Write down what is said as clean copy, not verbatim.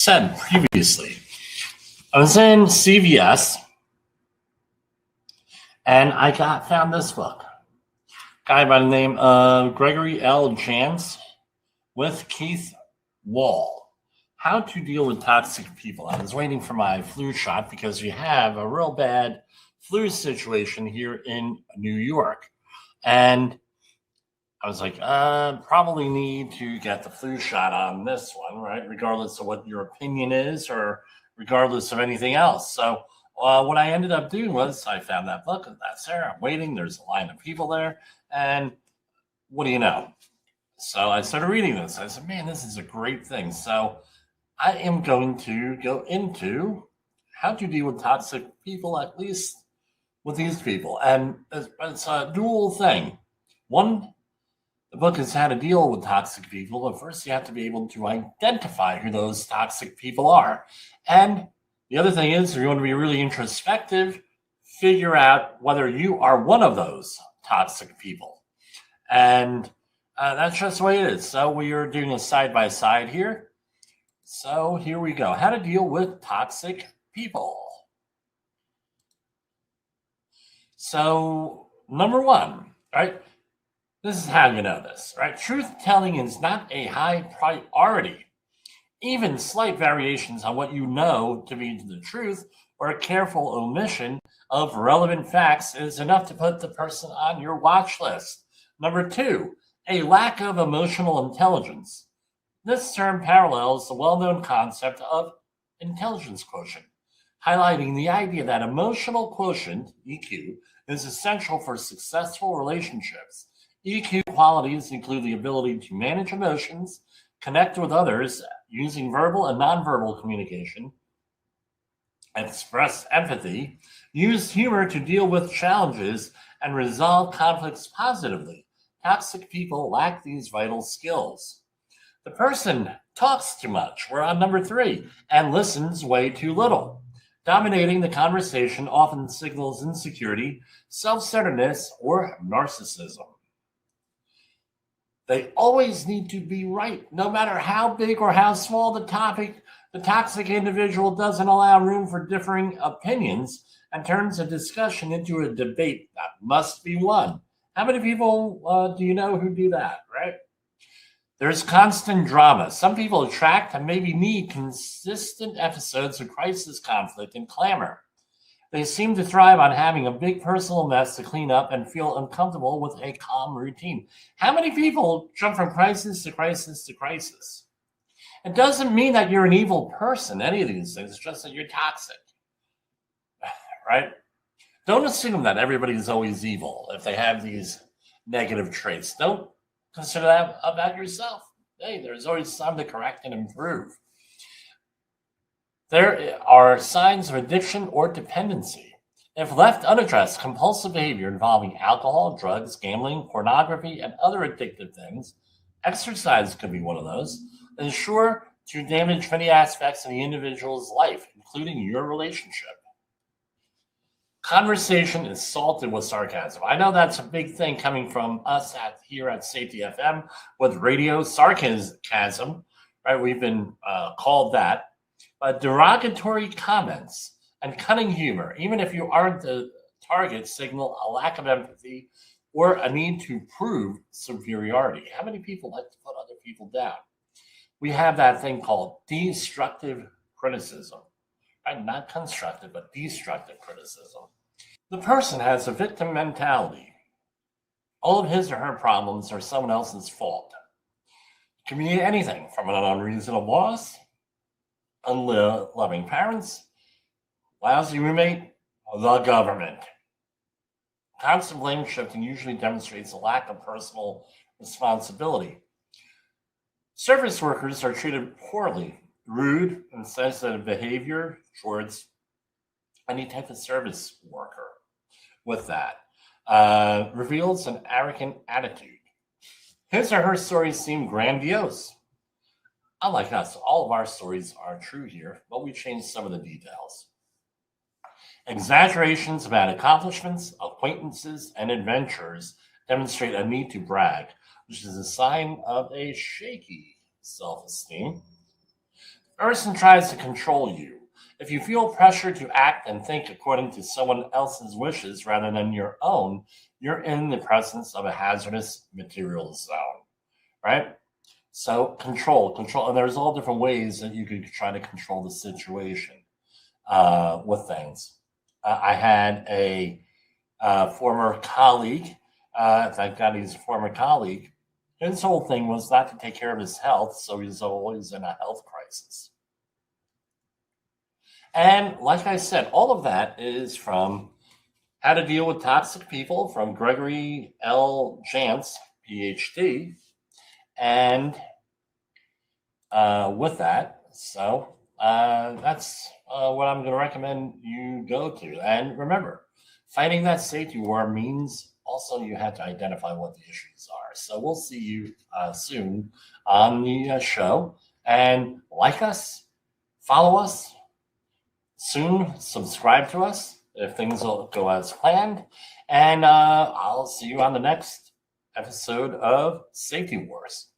Said previously, I was in CVS and I found this book. Guy by the name of Gregory L. Jantz with Keith Wall. How to deal with toxic people. I was waiting for my flu shot because we have a real bad flu situation here in New York. And I was like, probably need to get the flu shot on this one, right? Regardless of what your opinion is or regardless of anything else. So what I ended up doing was I found that book and that's there. I'm waiting. There's a line of people there. And what do you know? So I started reading this. I said, man, this is a great thing. So I am going to go into how to deal with toxic people, at least with these people. And it's a dual thing. One, the book is how to deal with toxic people, but first you have to be able to identify who those toxic people are. And the other thing is, if you want to be really introspective, figure out whether you are one of those toxic people. And that's just the way it is. So we are doing a side-by-side here. So here we go. How to deal with toxic people. So number one, right? This is how you know this, right? Truth telling is not a high priority. Even slight variations on what you know to be the truth or a careful omission of relevant facts is enough to put the person on your watch list. Number two, a lack of emotional intelligence. This term parallels the well-known concept of intelligence quotient, highlighting the idea that emotional quotient, EQ, is essential for successful relationships. EQ qualities include the ability to manage emotions, connect with others using verbal and nonverbal communication, express empathy, use humor to deal with challenges, and resolve conflicts positively. Toxic people lack these vital skills. The person talks too much, we're on number three, and listens way too little. Dominating the conversation often signals insecurity, self-centeredness, or narcissism. They always need to be right, no matter how big or how small the topic. The toxic individual doesn't allow room for differing opinions and turns a discussion into a debate that must be won. How many people do you know who do that, right? There's constant drama. Some people attract and maybe need consistent episodes of crisis, conflict, and clamor. They seem to thrive on having a big personal mess to clean up and feel uncomfortable with a calm routine. How many people jump from crisis to crisis to crisis? It doesn't mean that you're an evil person, any of these things. It's just that you're toxic, right? Don't assume that everybody's always evil if they have these negative traits. Don't consider that about yourself. Hey, there's always something to correct and improve. There are signs of addiction or dependency. If left unaddressed, compulsive behavior involving alcohol, drugs, gambling, pornography, and other addictive things, exercise could be one of those, is sure to damage many aspects of the individual's life, including your relationship. Conversation is salted with sarcasm. I know that's a big thing coming from us here at Safety FM with radio sarcasm, right? We've been called that. But derogatory comments and cunning humor, even if you aren't the target, signal a lack of empathy or a need to prove superiority. How many people like to put other people down? We have that thing called destructive criticism, right? Not constructive, but destructive criticism. The person has a victim mentality. All of his or her problems are someone else's fault. It can be anything from an unreasonable boss, unloving parents, lousy roommate, the government. Constant blame shifting usually demonstrates a lack of personal responsibility. Service workers are treated poorly, rude, and sensitive behavior towards any type of service worker with that reveals an arrogant attitude. His or her stories seem grandiose. Unlike us, all of our stories are true here, but we changed some of the details. Exaggerations about accomplishments, acquaintances, and adventures demonstrate a need to brag, which is a sign of a shaky self-esteem. person tries to control you. If you feel pressure to act and think according to someone else's wishes rather than your own, you're in the presence of a hazardous material zone, right? So control, and there's all different ways that you can try to control the situation with things. I had a former colleague, thank God he's a former colleague. His whole thing was not to take care of his health, so he's always in a health crisis. And like I said, all of that is from How to Deal with Toxic People from Gregory Jantz, PhD. And with that, so that's what I'm going to recommend you go to. And remember, fighting that safety war means also you have to identify what the issues are. So we'll see you soon on the show. And like us, follow us, soon subscribe to us if things will go as planned. And I'll see you on the next episode of Safety Wars.